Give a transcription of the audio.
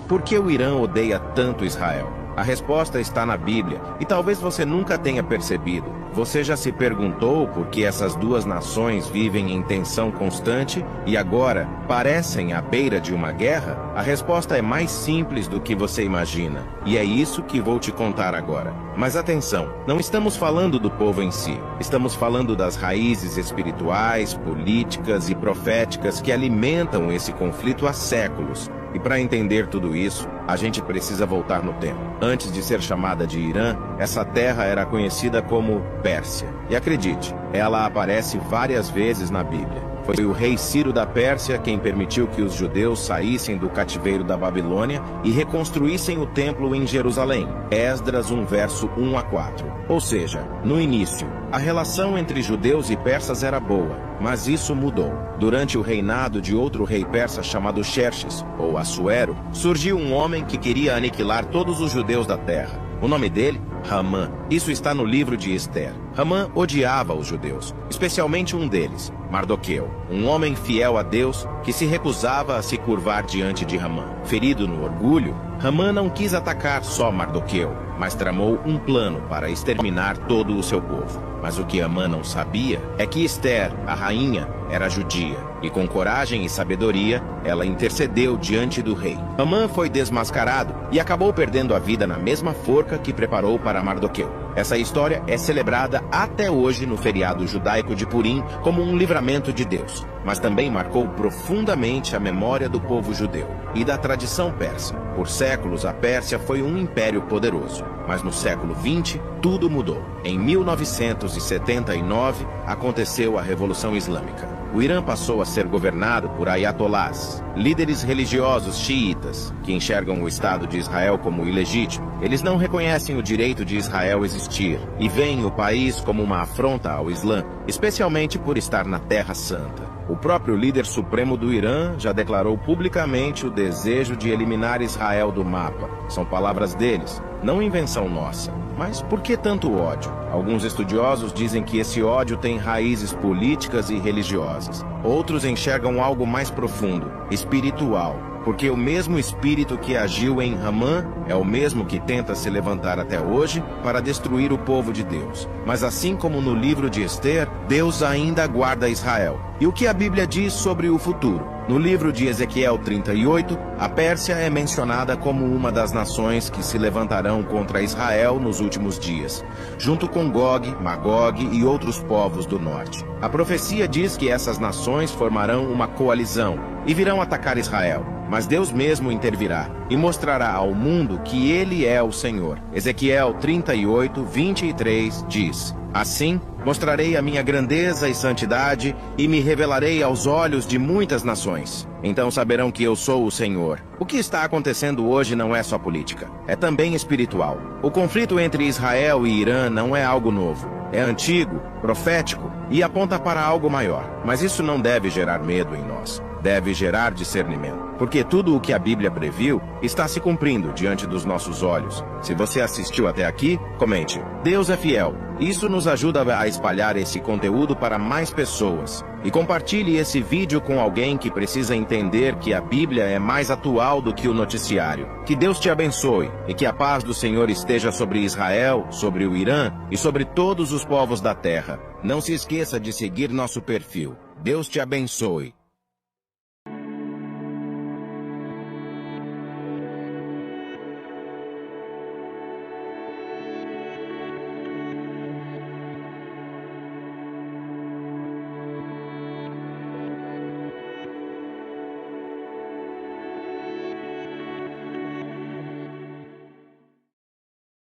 Por que o Irã odeia tanto Israel? A resposta está na Bíblia, e talvez você nunca tenha percebido. Você já se perguntou por que essas duas nações vivem em tensão constante e agora parecem à beira de uma guerra? A resposta é mais simples do que você imagina, e é isso que vou te contar agora. Mas atenção, não estamos falando do povo em si. Estamos falando das raízes espirituais, políticas e proféticas que alimentam esse conflito há séculos. E para entender tudo isso, a gente precisa voltar no tempo. Antes de ser chamada de Irã, essa terra era conhecida como Pérsia. E acredite, ela aparece várias vezes na Bíblia. Foi o rei Ciro da Pérsia quem permitiu que os judeus saíssem do cativeiro da Babilônia e reconstruíssem o templo em Jerusalém. Esdras 1, verso 1 a 4. Ou seja, no início, a relação entre judeus e persas era boa, mas isso mudou. Durante o reinado de outro rei persa chamado Xerxes, ou Assuero, surgiu um homem que queria aniquilar todos os judeus da terra. O nome dele? Hamã. Isso está no livro de Ester. Hamã odiava os judeus, especialmente um deles, Mardoqueu, um homem fiel a Deus que se recusava a se curvar diante de Hamã. Ferido no orgulho, Hamã não quis atacar só Mardoqueu, mas tramou um plano para exterminar todo o seu povo. Mas o que Hamã não sabia é que Ester, a rainha, era judia, e com coragem e sabedoria, ela intercedeu diante do rei. Hamã foi desmascarado e acabou perdendo a vida na mesma forca que preparou para Mardoqueu. Essa história é celebrada até hoje no feriado judaico de Purim como um livramento de Deus, mas também marcou profundamente a memória do povo judeu e da tradição persa. Por séculos, a Pérsia foi um império poderoso, mas no século XX, tudo mudou. Em 1979, aconteceu a Revolução Islâmica. O Irã passou a ser governado por ayatolás, líderes religiosos xiitas, que enxergam o Estado de Israel como ilegítimo. Eles não reconhecem o direito de Israel existir e veem o país como uma afronta ao Islã, especialmente por estar na Terra Santa. O próprio líder supremo do Irã já declarou publicamente o desejo de eliminar Israel do mapa. São palavras deles, não invenção nossa. Mas por que tanto ódio? Alguns estudiosos dizem que esse ódio tem raízes políticas e religiosas. Outros enxergam algo mais profundo, espiritual, porque o mesmo espírito que agiu em Hamã é o mesmo que tenta se levantar até hoje para destruir o povo de Deus. Mas assim como no livro de Ester, Deus ainda guarda Israel. E o que a Bíblia diz sobre o futuro? No livro de Ezequiel 38, a Pérsia é mencionada como uma das nações que se levantarão contra Israel nos últimos dias, junto com Gog, Magog e outros povos do norte. A profecia diz que essas nações formarão uma coalizão e virão atacar Israel. Mas Deus mesmo intervirá e mostrará ao mundo que Ele é o Senhor. Ezequiel 38, 23 diz: Assim, mostrarei a minha grandeza e santidade e me revelarei aos olhos de muitas nações. Então saberão que eu sou o Senhor. O que está acontecendo hoje não é só política, é também espiritual. O conflito entre Israel e Irã não é algo novo. É antigo, profético e aponta para algo maior. Mas isso não deve gerar medo em nós. Deve gerar discernimento, porque tudo o que a Bíblia previu está se cumprindo diante dos nossos olhos. Se você assistiu até aqui, comente. Deus é fiel. Isso nos ajuda a espalhar esse conteúdo para mais pessoas. E compartilhe esse vídeo com alguém que precisa entender que a Bíblia é mais atual do que o noticiário. Que Deus te abençoe e que a paz do Senhor esteja sobre Israel, sobre o Irã e sobre todos os povos da terra. Não se esqueça de seguir nosso perfil. Deus te abençoe.